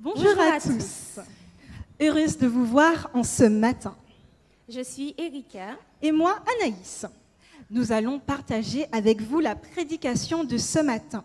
Bonjour à tous. Heureuse de vous voir en ce matin. Je suis Erika. Et moi, Anaïs. Nous allons partager avec vous la prédication de ce matin.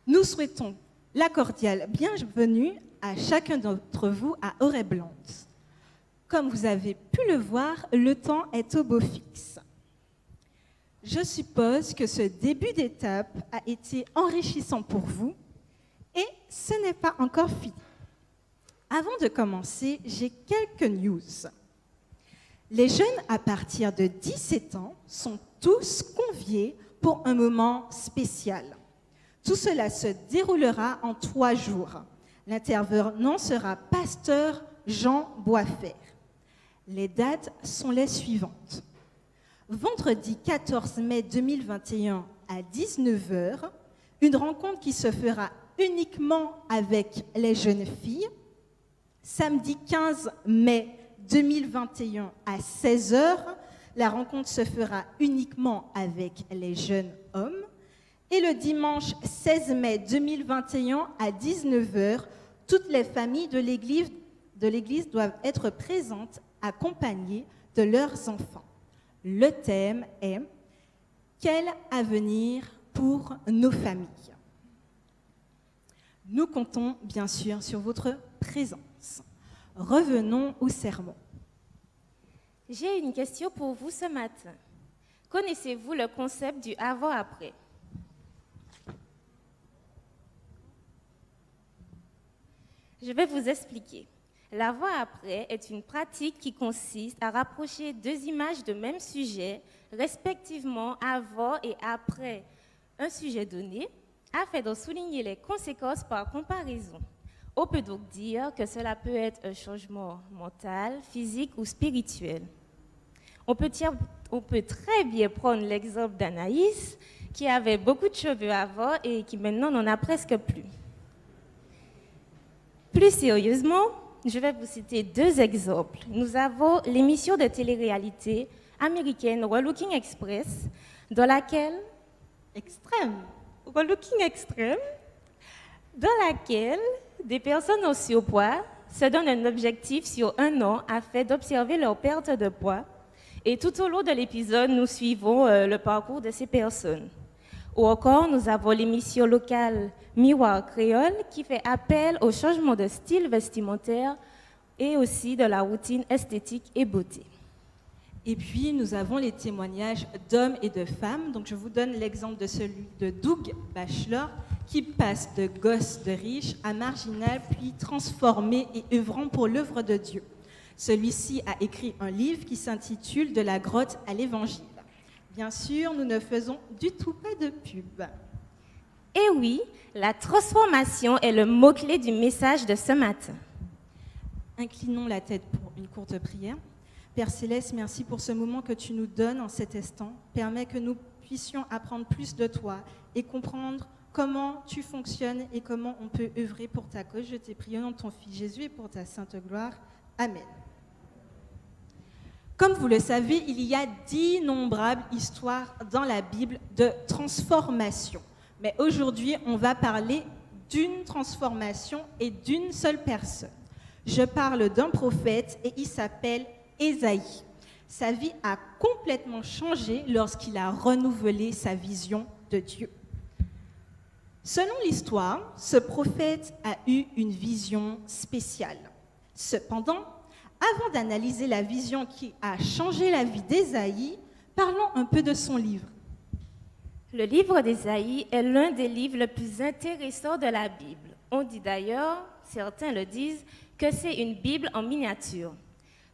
Nous souhaitons la cordiale bienvenue à chacun d'entre vous à Auray-Blanche. Comme vous avez pu le voir, le temps est au beau fixe. Je suppose que ce début d'étape a été enrichissant pour vous et ce n'est pas encore fini. Avant de commencer, j'ai quelques news. Les jeunes à partir de 17 ans sont tous conviés pour un moment spécial. Tout cela se déroulera en 3 jours. L'intervenant sera pasteur Jean Boisfer. Les dates sont les suivantes. Vendredi 14 mai 2021 à 19h, une rencontre qui se fera uniquement avec les jeunes filles. Samedi 15 mai 2021 à 16h, la rencontre se fera uniquement avec les jeunes hommes. Et le dimanche 16 mai 2021 à 19h, toutes les familles de l'église doivent être présentes, accompagnées de leurs enfants. Le thème est « Quel avenir pour nos familles ?» Nous comptons bien sûr sur votre présence. Revenons au sermon. J'ai une question pour vous ce matin. Connaissez-vous le concept du avant-après? Je vais vous expliquer. L'avant-après est une pratique qui consiste à rapprocher 2 images de même sujet, respectivement avant et après un sujet donné, afin de souligner les conséquences par comparaison. On peut donc dire que cela peut être un changement mental, physique ou spirituel. On peut très bien prendre l'exemple d'Anaïs, qui avait beaucoup de cheveux avant et qui maintenant n'en a presque plus. Plus sérieusement, je vais vous citer 2 exemples. Nous avons l'émission de télé-réalité américaine Relooking Express, dans laquelle des personnes en surpoids se donnent un objectif sur 1 an afin d'observer leur perte de poids. Et tout au long de l'épisode, nous suivons le parcours de ces personnes. Ou encore, nous avons l'émission locale Miroir Créole qui fait appel au changement de style vestimentaire et aussi de la routine esthétique et beauté. Et puis, nous avons les témoignages d'hommes et de femmes. Donc, je vous donne l'exemple de celui de Doug Bachelor, qui passe de gosse de riche à marginal, puis transformé et œuvrant pour l'œuvre de Dieu. Celui-ci a écrit un livre qui s'intitule « De la grotte à l'évangile ». Bien sûr, nous ne faisons du tout pas de pub. Et oui, la transformation est le mot-clé du message de ce matin. Inclinons la tête pour une courte prière. Père Céleste, merci pour ce moment que tu nous donnes en cet instant. Permets que nous puissions apprendre plus de toi et comprendre comment tu fonctionnes et comment on peut œuvrer pour ta cause. Je t'ai prié au nom de ton Fils Jésus et pour ta sainte gloire. Amen. Comme vous le savez, il y a d'innombrables histoires dans la Bible de transformation. Mais aujourd'hui, on va parler d'une transformation et d'une seule personne. Je parle d'un prophète et il s'appelle Ésaïe. Sa vie a complètement changé lorsqu'il a renouvelé sa vision de Dieu. Selon l'histoire, ce prophète a eu une vision spéciale. Cependant, avant d'analyser la vision qui a changé la vie d'Ésaïe, parlons un peu de son livre. Le livre d'Ésaïe est l'un des livres les plus intéressants de la Bible. On dit d'ailleurs, certains le disent, que c'est une Bible en miniature.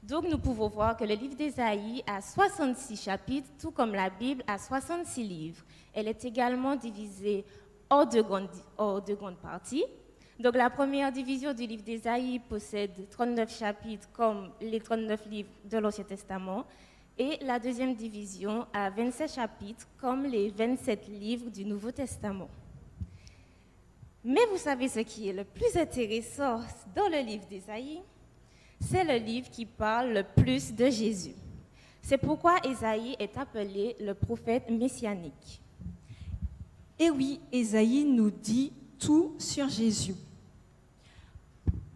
Donc nous pouvons voir que le livre d'Ésaïe a 66 chapitres, tout comme la Bible a 66 livres. Elle est également divisée en deux grandes parties. Donc la première division du livre d'Ésaïe possède 39 chapitres comme les 39 livres de l'Ancien Testament et la deuxième division a 27 chapitres comme les 27 livres du Nouveau Testament. Mais vous savez ce qui est le plus intéressant dans le livre d'Ésaïe? C'est le livre qui parle le plus de Jésus. C'est pourquoi Ésaïe est appelé le prophète messianique. Et oui, Ésaïe nous dit tout sur Jésus.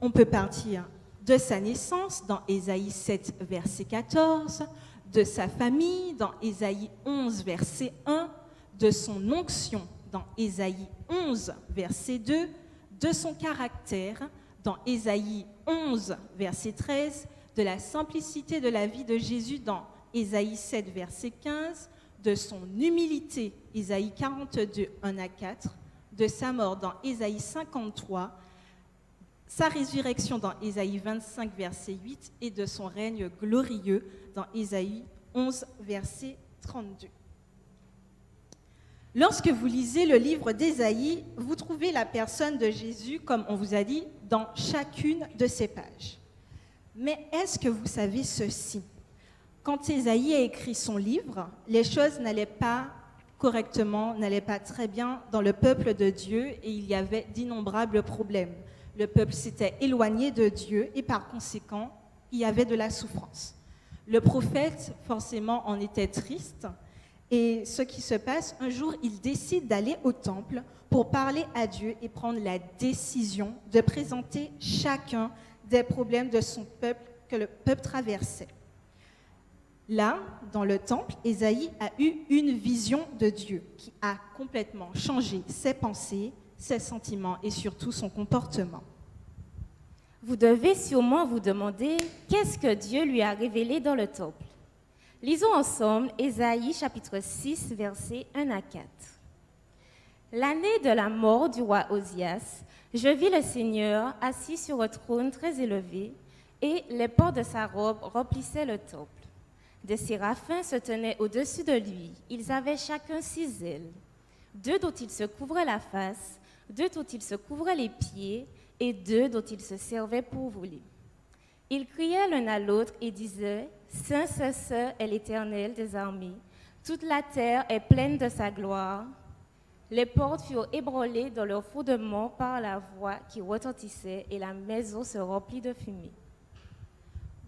On peut partir de sa naissance dans Ésaïe 7, verset 14, de sa famille dans Ésaïe 11, verset 1, de son onction dans Ésaïe 11, verset 2, de son caractère dans Ésaïe 11, verset 13, de la simplicité de la vie de Jésus dans Ésaïe 7, verset 15, de son humilité, Ésaïe 42, 1 à 4, de sa mort dans Ésaïe 53, sa résurrection dans Ésaïe 25, verset 8, et de son règne glorieux dans Ésaïe 11, verset 32. Lorsque vous lisez le livre d'Ésaïe, vous trouvez la personne de Jésus, comme on vous a dit, dans chacune de ces pages. Mais est-ce que vous savez ceci? Quand Ésaïe a écrit son livre, les choses n'allaient pas correctement, n'allaient pas très bien dans le peuple de Dieu et il y avait d'innombrables problèmes. Le peuple s'était éloigné de Dieu et par conséquent, il y avait de la souffrance. Le prophète, forcément, en était triste. Et ce qui se passe, un jour, il décide d'aller au temple pour parler à Dieu et prendre la décision de présenter chacun des problèmes de son peuple que le peuple traversait. Là, dans le temple, Ésaïe a eu une vision de Dieu qui a complètement changé ses pensées, ses sentiments et surtout son comportement. Vous devez sûrement vous demander qu'est-ce que Dieu lui a révélé dans le temple. Lisons ensemble Ésaïe chapitre 6, versets 1 à 4. L'année de la mort du roi Osias, je vis le Seigneur assis sur un trône très élevé, et les pans de sa robe remplissaient le temple. Des séraphins se tenaient au-dessus de lui. Ils avaient chacun 6 ailes, 2 dont ils se couvraient la face, 2 dont ils se couvraient les pieds, et 2 dont ils se servaient pour voler. Ils criaient l'un à l'autre et disaient « Saint, Saint, Saint est l'Éternel des armées. Toute la terre est pleine de sa gloire. » Les portes furent ébranlées dans leur fondement par la voix qui retentissait et la maison se remplit de fumée.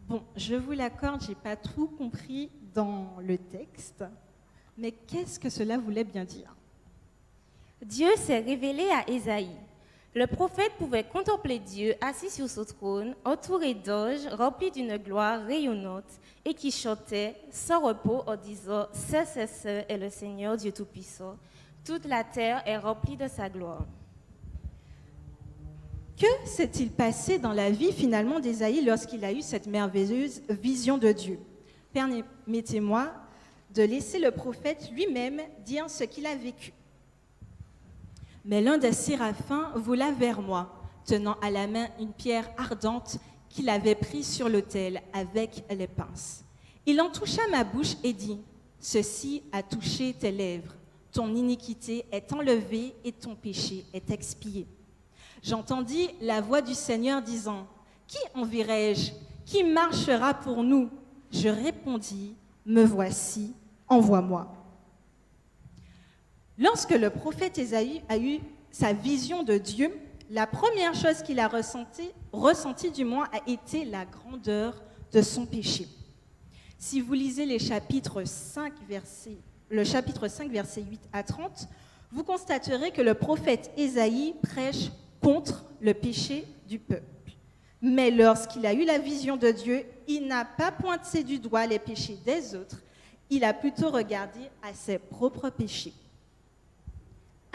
Bon, je vous l'accorde, je n'ai pas tout compris dans le texte, mais qu'est-ce que cela voulait bien dire? Dieu s'est révélé à Ésaïe. Le prophète pouvait contempler Dieu assis sur son trône, entouré d'anges, rempli d'une gloire rayonnante, et qui chantait sans repos en disant « Saint, Saint, Saint est le Seigneur Dieu Tout-Puissant. Toute la terre est remplie de sa gloire. » Que s'est-il passé dans la vie finalement d'Ésaïe lorsqu'il a eu cette merveilleuse vision de Dieu? Permettez-moi de laisser le prophète lui-même dire ce qu'il a vécu. Mais l'un des séraphins vola vers moi, tenant à la main une pierre ardente qu'il avait prise sur l'autel avec les pinces. Il en toucha ma bouche et dit, « Ceci a touché tes lèvres. Ton iniquité est enlevée et ton péché est expié. » J'entendis la voix du Seigneur disant, « Qui enverrai-je? Qui marchera pour nous ?» Je répondis, « Me voici, envoie-moi. » Lorsque le prophète Ésaïe a eu sa vision de Dieu, la première chose qu'il a ressentie du moins, a été la grandeur de son péché. Si vous lisez le chapitre 5, verset 8 à 30, vous constaterez que le prophète Ésaïe prêche contre le péché du peuple. Mais lorsqu'il a eu la vision de Dieu, il n'a pas pointé du doigt les péchés des autres, il a plutôt regardé à ses propres péchés.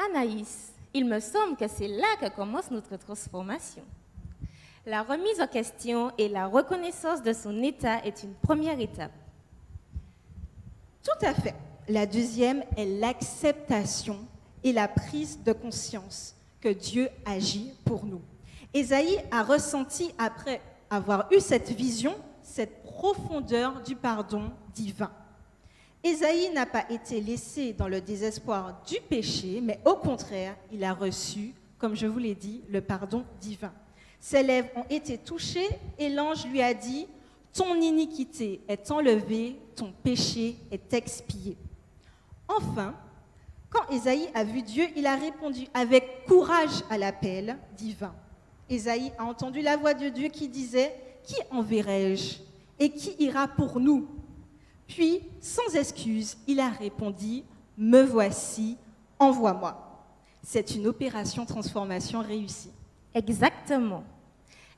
Anaïs, il me semble que c'est là que commence notre transformation. La remise en question et la reconnaissance de son état est une première étape. Tout à fait. La deuxième est l'acceptation et la prise de conscience que Dieu agit pour nous. Ésaïe a ressenti, après avoir eu cette vision, cette profondeur du pardon divin. Ésaïe n'a pas été laissé dans le désespoir du péché, mais au contraire, il a reçu, comme je vous l'ai dit, le pardon divin. Ses lèvres ont été touchées et l'ange lui a dit « Ton iniquité est enlevée, ton péché est expié. » Enfin, quand Ésaïe a vu Dieu, il a répondu avec courage à l'appel divin. Ésaïe a entendu la voix de Dieu qui disait « Qui enverrai-je et qui ira pour nous ?» Puis, sans excuse, il a répondu « Me voici, envoie-moi ». C'est une opération transformation réussie. Exactement.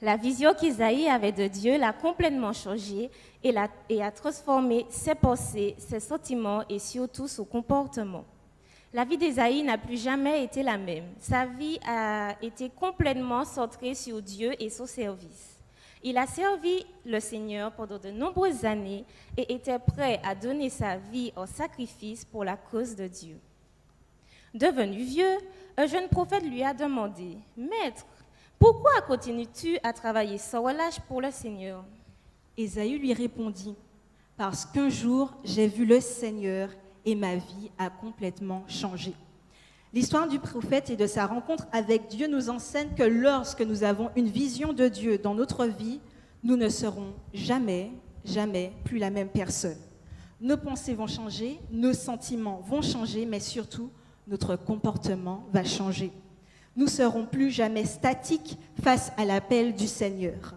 La vision qu'Isaïe avait de Dieu l'a complètement changé et a transformé ses pensées, ses sentiments et surtout son comportement. La vie d'Isaïe n'a plus jamais été la même. Sa vie a été complètement centrée sur Dieu et son service. Il a servi le Seigneur pendant de nombreuses années et était prêt à donner sa vie en sacrifice pour la cause de Dieu. Devenu vieux, un jeune prophète lui a demandé « Maître, pourquoi continues-tu à travailler sans relâche pour le Seigneur ?» Ésaü lui répondit, « Parce qu'un jour j'ai vu le Seigneur et ma vie a complètement changé. » L'histoire du prophète et de sa rencontre avec Dieu nous enseigne que lorsque nous avons une vision de Dieu dans notre vie, nous ne serons jamais plus la même personne. Nos pensées vont changer, nos sentiments vont changer, mais surtout, notre comportement va changer. Nous serons plus jamais statiques face à l'appel du Seigneur.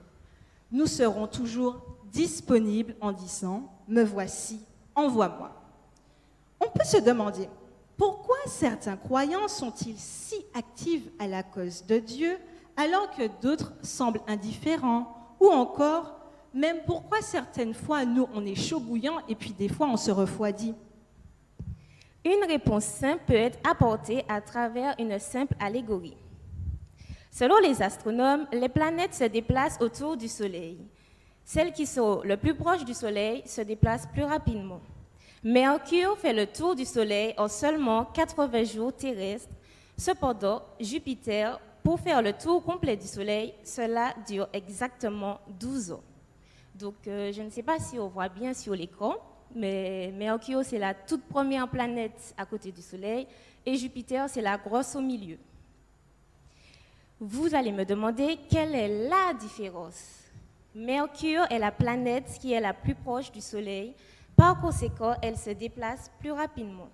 Nous serons toujours disponibles en disant « Me voici, envoie-moi ». On peut se demander, pourquoi certains croyants sont-ils si actifs à la cause de Dieu alors que d'autres semblent indifférents? Ou encore, même pourquoi certaines fois, nous, on est chaud bouillant et puis des fois, on se refroidit? Une réponse simple peut être apportée à travers une simple allégorie. Selon les astronomes, les planètes se déplacent autour du Soleil. Celles qui sont le plus proches du Soleil se déplacent plus rapidement. Mercure fait le tour du Soleil en seulement 80 jours terrestres. Cependant, Jupiter, pour faire le tour complet du Soleil, cela dure exactement 12 ans. Donc, je ne sais pas si on voit bien sur l'écran, mais Mercure, c'est la toute première planète à côté du Soleil, et Jupiter, c'est la grosse au milieu. Vous allez me demander quelle est la différence. Mercure est la planète qui est la plus proche du Soleil. Par conséquent, elle se déplace plus rapidement.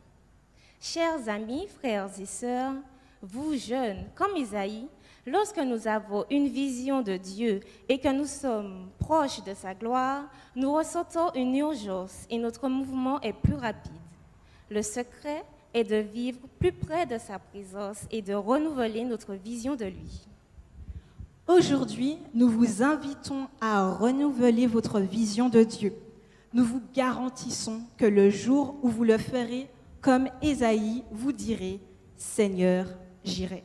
Chers amis, frères et sœurs, vous jeunes, comme Isaïe, lorsque nous avons une vision de Dieu et que nous sommes proches de sa gloire, nous ressentons une urgence et notre mouvement est plus rapide. Le secret est de vivre plus près de sa présence et de renouveler notre vision de lui. Aujourd'hui, nous vous invitons à renouveler votre vision de Dieu. Nous vous garantissons que le jour où vous le ferez, comme Ésaïe, vous direz « Seigneur, j'irai ».